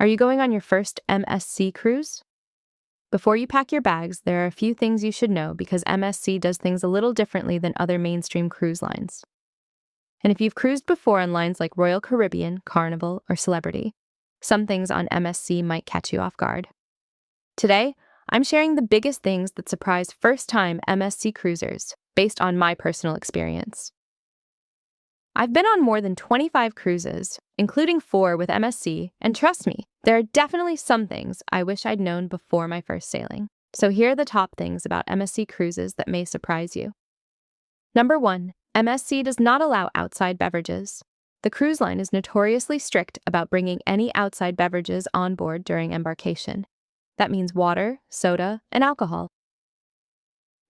Are you going on your first MSC cruise? Before you pack your bags, there are a few things you should know because MSC does things a little differently than other mainstream cruise lines. And if you've cruised before on lines like Royal Caribbean, Carnival, or Celebrity, some things on MSC might catch you off guard. Today, I'm sharing the biggest things that surprise first-time MSC cruisers based on my personal experience. I've been on more than 25 cruises, including 4 with MSC, and trust me, there are definitely some things I wish I'd known before my first sailing. So here are the top things about MSC cruises that may surprise you. Number 1, MSC does not allow outside beverages. The cruise line is notoriously strict about bringing any outside beverages on board during embarkation. That means water, soda, and alcohol.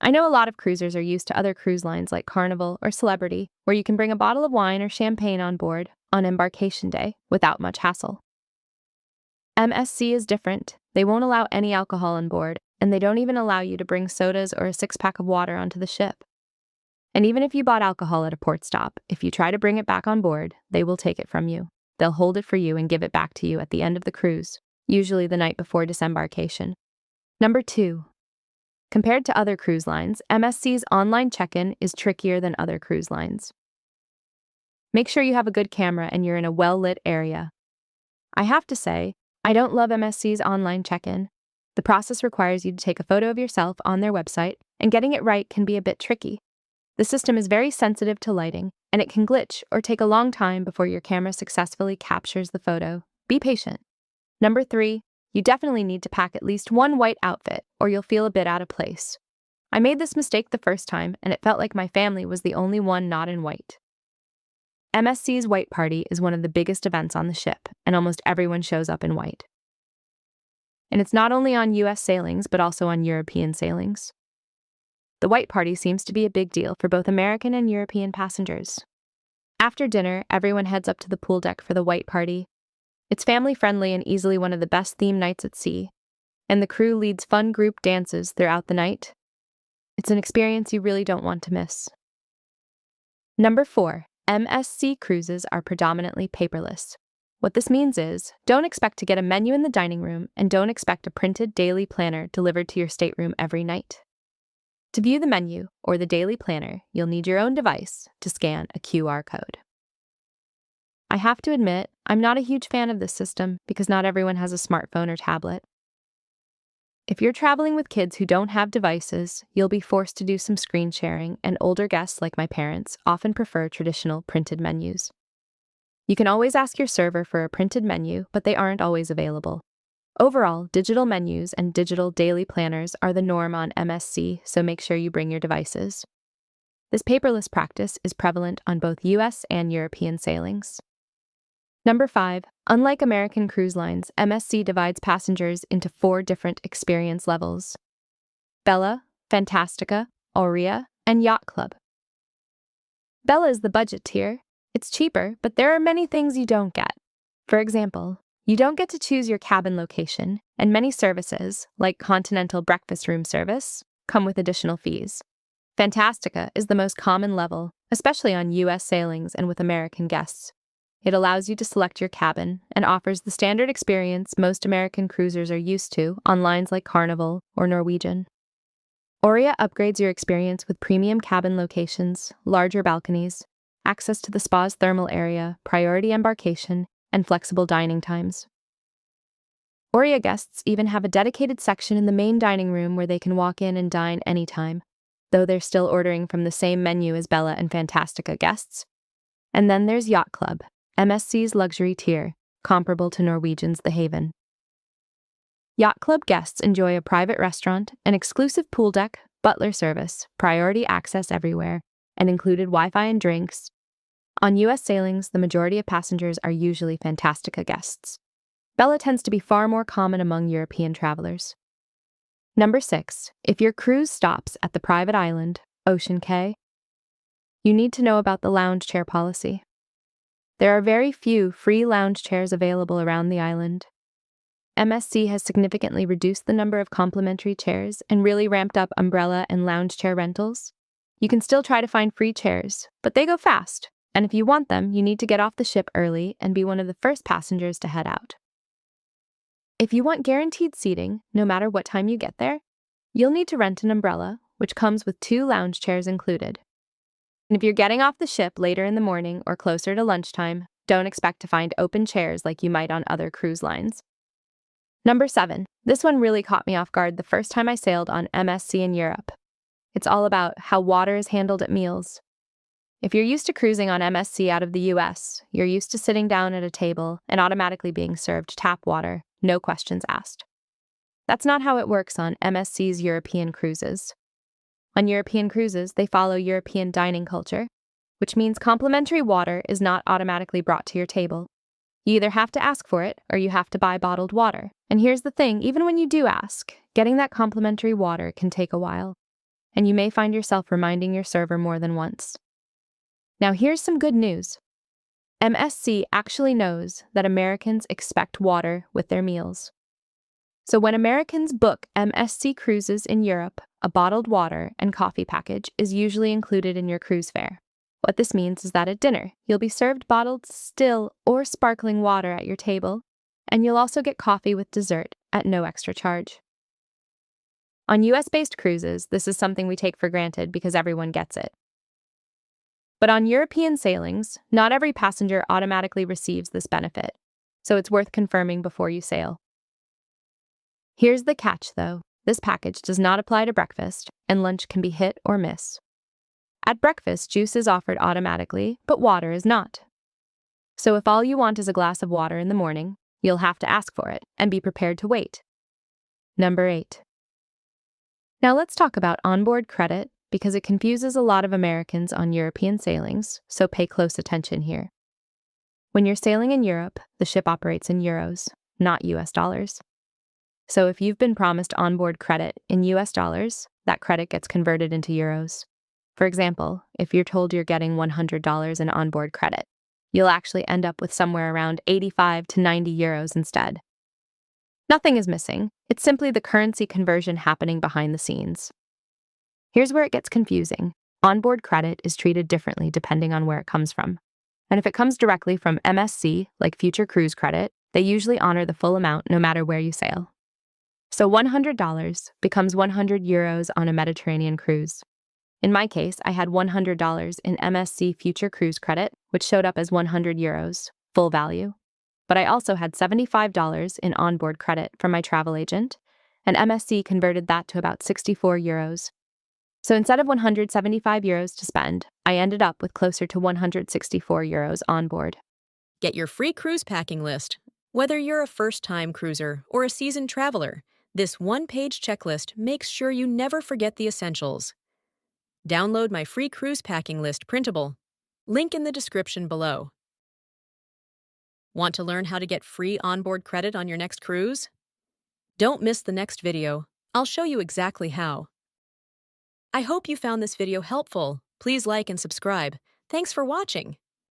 I know a lot of cruisers are used to other cruise lines like Carnival or Celebrity, where you can bring a bottle of wine or champagne on board on embarkation day without much hassle. MSC is different. They won't allow any alcohol on board, and they don't even allow you to bring sodas or a 6-pack of water onto the ship. And even if you bought alcohol at a port stop, if you try to bring it back on board, they will take it from you. They'll hold it for you and give it back to you at the end of the cruise, usually the night before disembarkation. Number 2. Compared to other cruise lines, MSC's online check-in is trickier than other cruise lines. Make sure you have a good camera and you're in a well-lit area. I have to say, I don't love MSC's online check-in. The process requires you to take a photo of yourself on their website, and getting it right can be a bit tricky. The system is very sensitive to lighting, and it can glitch or take a long time before your camera successfully captures the photo. Be patient. Number 3. You definitely need to pack at least one white outfit, or you'll feel a bit out of place. I made this mistake the first time, and it felt like my family was the only one not in white. MSC's White Party is one of the biggest events on the ship, and almost everyone shows up in white. And it's not only on US sailings, but also on European sailings. The White Party seems to be a big deal for both American and European passengers. After dinner, everyone heads up to the pool deck for the White Party. It's family-friendly and easily one of the best theme nights at sea, and the crew leads fun group dances throughout the night. It's an experience you really don't want to miss. Number 4. MSC cruises are predominantly paperless. What this means is, don't expect to get a menu in the dining room and don't expect a printed daily planner delivered to your stateroom every night. To view the menu or the daily planner, you'll need your own device to scan a QR code. I have to admit, I'm not a huge fan of this system because not everyone has a smartphone or tablet. If you're traveling with kids who don't have devices, you'll be forced to do some screen sharing, and older guests like my parents often prefer traditional printed menus. You can always ask your server for a printed menu, but they aren't always available. Overall, digital menus and digital daily planners are the norm on MSC, so make sure you bring your devices. This paperless practice is prevalent on both US and European sailings. Number 5. Unlike American cruise lines, MSC divides passengers into 4 different experience levels: Bella, Fantastica, Aurea, and Yacht Club. Bella is the budget tier. It's cheaper, but there are many things you don't get. For example, you don't get to choose your cabin location, and many services, like continental breakfast room service, come with additional fees. Fantastica is the most common level, especially on US sailings and with American guests. It allows you to select your cabin and offers the standard experience most American cruisers are used to on lines like Carnival or Norwegian. Aurea upgrades your experience with premium cabin locations, larger balconies, access to the spa's thermal area, priority embarkation, and flexible dining times. Aurea guests even have a dedicated section in the main dining room where they can walk in and dine anytime, though they're still ordering from the same menu as Bella and Fantastica guests. And then there's Yacht Club, MSC's luxury tier, comparable to Norwegian's The Haven. Yacht Club guests enjoy a private restaurant, an exclusive pool deck, butler service, priority access everywhere, and included Wi-Fi and drinks. On US sailings, the majority of passengers are usually Fantastica guests. Bella tends to be far more common among European travelers. Number 6. If your cruise stops at the private island, Ocean Cay, you need to know about the lounge chair policy. There are very few free lounge chairs available around the island. MSC has significantly reduced the number of complimentary chairs and really ramped up umbrella and lounge chair rentals. You can still try to find free chairs, but they go fast, and if you want them, you need to get off the ship early and be one of the first passengers to head out. If you want guaranteed seating, no matter what time you get there, you'll need to rent an umbrella, which comes with 2 lounge chairs included. And if you're getting off the ship later in the morning or closer to lunchtime, don't expect to find open chairs like you might on other cruise lines. Number 7. This one really caught me off guard the first time I sailed on MSC in Europe. It's all about how water is handled at meals. If you're used to cruising on MSC out of the US, you're used to sitting down at a table and automatically being served tap water, no questions asked. That's not how it works on MSC's European cruises. On European cruises, they follow European dining culture, which means complimentary water is not automatically brought to your table. You either have to ask for it or you have to buy bottled water. And here's the thing, even when you do ask, getting that complimentary water can take a while, and you may find yourself reminding your server more than once. Now here's some good news. MSC actually knows that Americans expect water with their meals. So when Americans book MSC cruises in Europe, a bottled water and coffee package is usually included in your cruise fare. What this means is that at dinner, you'll be served bottled still or sparkling water at your table, and you'll also get coffee with dessert at no extra charge. On US-based cruises, this is something we take for granted because everyone gets it. But on European sailings, not every passenger automatically receives this benefit, so it's worth confirming before you sail. Here's the catch, though. This package does not apply to breakfast, and lunch can be hit or miss. At breakfast, juice is offered automatically, but water is not. So if all you want is a glass of water in the morning, you'll have to ask for it and be prepared to wait. Number 8. Now let's talk about onboard credit, because it confuses a lot of Americans on European sailings, so pay close attention here. When you're sailing in Europe, the ship operates in euros, not US dollars. So if you've been promised onboard credit in US dollars, that credit gets converted into euros. For example, if you're told you're getting $100 in onboard credit, you'll actually end up with somewhere around 85 to 90 euros instead. Nothing is missing. It's simply the currency conversion happening behind the scenes. Here's where it gets confusing. Onboard credit is treated differently depending on where it comes from. And if it comes directly from MSC, like Future Cruise Credit, they usually honor the full amount no matter where you sail. So $100 becomes 100 euros on a Mediterranean cruise. In my case, I had $100 in MSC Future Cruise Credit, which showed up as 100 euros, full value. But I also had $75 in onboard credit from my travel agent, and MSC converted that to about 64 euros. So instead of 175 euros to spend, I ended up with closer to 164 euros on board. Get your free cruise packing list. Whether you're a first-time cruiser or a seasoned traveler, this one-page checklist makes sure you never forget the essentials. Download my free cruise packing list printable. Link in the description below. Want to learn how to get free onboard credit on your next cruise? Don't miss the next video. I'll show you exactly how. I hope you found this video helpful. Please like and subscribe. Thanks for watching.